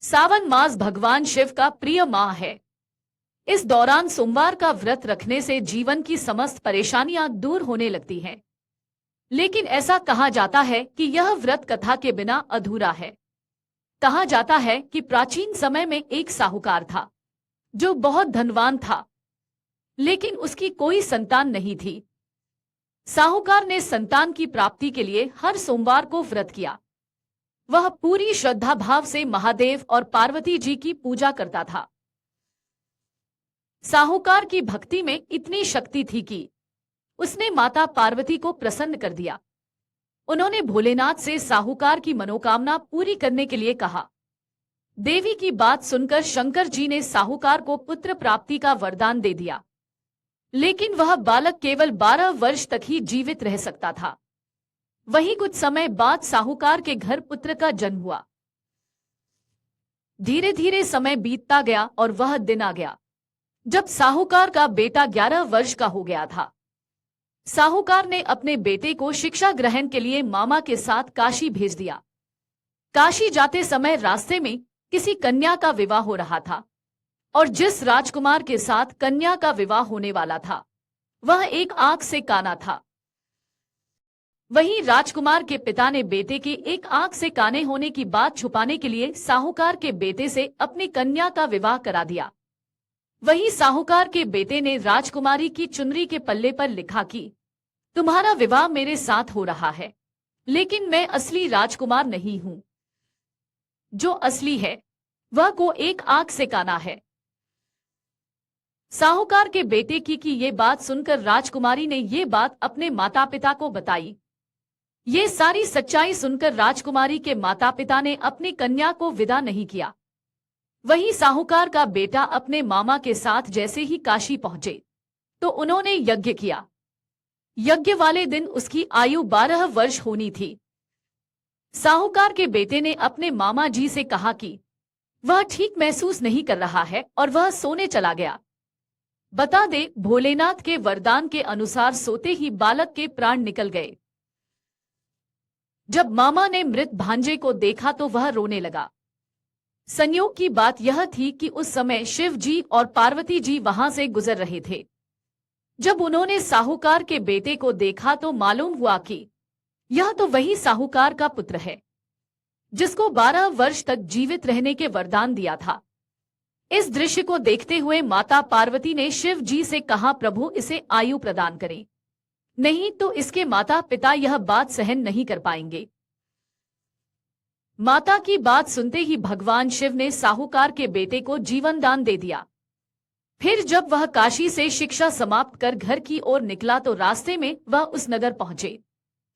सावन मास भगवान शिव का प्रिय माह है। इस दौरान सोमवार का व्रत रखने से जीवन की समस्त परेशानियां दूर होने लगती हैं। लेकिन ऐसा कहा जाता है कि यह व्रत कथा के बिना अधूरा है। कहा जाता है कि प्राचीन समय में एक साहूकार था जो बहुत धनवान था, लेकिन उसकी कोई संतान नहीं थी। साहूकार ने संतान की प्राप्ति के लिए हर सोमवार को व्रत किया। वह पूरी श्रद्धा भाव से महादेव और पार्वती जी की पूजा करता था। साहूकार की भक्ति में इतनी शक्ति थी कि उसने माता पार्वती को प्रसन्न कर दिया। उन्होंने भोलेनाथ से साहूकार की मनोकामना पूरी करने के लिए कहा। देवी की बात सुनकर शंकर जी ने साहूकार को पुत्र प्राप्ति का वरदान दे दिया, लेकिन वह बालक केवल 12 वर्ष तक ही जीवित रह सकता था। वहीं कुछ समय बाद साहूकार के घर पुत्र का जन्म हुआ। धीरे धीरे समय बीतता गया और वह दिन आ गया जब साहूकार का बेटा 11 वर्ष का हो गया था। साहूकार ने अपने बेटे को शिक्षा ग्रहण के लिए मामा के साथ काशी भेज दिया। काशी जाते समय रास्ते में किसी कन्या का विवाह हो रहा था और जिस राजकुमार के साथ कन्या का विवाह होने वाला था वह एक आंख से काना था। वहीं राजकुमार के पिता ने बेटे के एक आंख से काने होने की बात छुपाने के लिए साहूकार के बेटे से अपनी कन्या का विवाह करा दिया। वहीं साहूकार के बेटे ने राजकुमारी की चुनरी के पल्ले पर लिखा कि तुम्हारा विवाह मेरे साथ हो रहा है, लेकिन मैं असली राजकुमार नहीं हूं। जो असली है वह को एक आंख से काना है। साहूकार के बेटे की ये बात सुनकर राजकुमारी ने ये बात अपने माता पिता को बताई। ये सारी सच्चाई सुनकर राजकुमारी के माता पिता ने अपनी कन्या को विदा नहीं किया। वहीं साहूकार का बेटा अपने मामा के साथ जैसे ही काशी पहुंचे तो उन्होंने यज्ञ किया। यज्ञ वाले दिन उसकी आयु 12 वर्ष होनी थी। साहूकार के बेटे ने अपने मामा जी से कहा कि वह ठीक महसूस नहीं कर रहा है और वह सोने चला गया। बता दे, भोलेनाथ के वरदान के अनुसार सोते ही बालक के प्राण निकल गए। जब मामा ने मृत भांजे को देखा तो वह रोने लगा। संयोग की बात यह थी कि उस समय शिव जी और पार्वती जी वहां से गुजर रहे थे। जब उन्होंने साहूकार के बेटे को देखा तो मालूम हुआ कि यह तो वही साहूकार का पुत्र है जिसको 12 वर्ष तक जीवित रहने के वरदान दिया था। इस दृश्य को देखते हुए माता पार्वती ने शिव जी से कहा, प्रभु इसे आयु प्रदान करें, नहीं तो इसके माता पिता यह बात सहन नहीं कर पाएंगे। माता की बात सुनते ही भगवान शिव ने साहूकार के बेटे को जीवन दान दे दिया। फिर जब वह काशी से शिक्षा समाप्त कर घर की ओर निकला तो रास्ते में वह उस नगर पहुंचे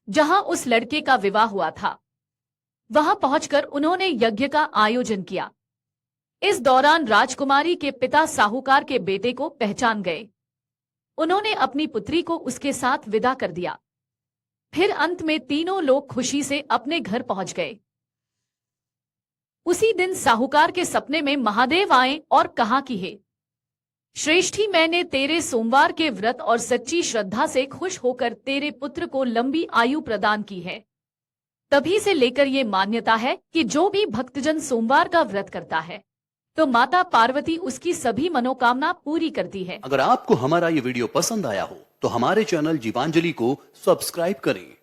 जहां उस लड़के का विवाह हुआ था। वहां पहुंचकर उन्होंने यज्ञ का आयोजन किया। इस दौरान राजकुमारी के पिता साहूकार के बेटे को पहचान गए। उन्होंने अपनी पुत्री को उसके साथ विदा कर दिया। फिर अंत में तीनों लोग खुशी से अपने घर पहुंच गए। उसी दिन साहूकार के सपने में महादेव आए और कहा कि हे श्रेष्ठी, मैंने तेरे सोमवार के व्रत और सच्ची श्रद्धा से खुश होकर तेरे पुत्र को लंबी आयु प्रदान की है। तभी से लेकर ये मान्यता है कि जो भी भक्तजन सोमवार का व्रत करता है तो माता पार्वती उसकी सभी मनोकामना पूरी करती है। अगर आपको हमारा ये वीडियो पसंद आया हो तो हमारे चैनल जीवांजलि को सब्सक्राइब करें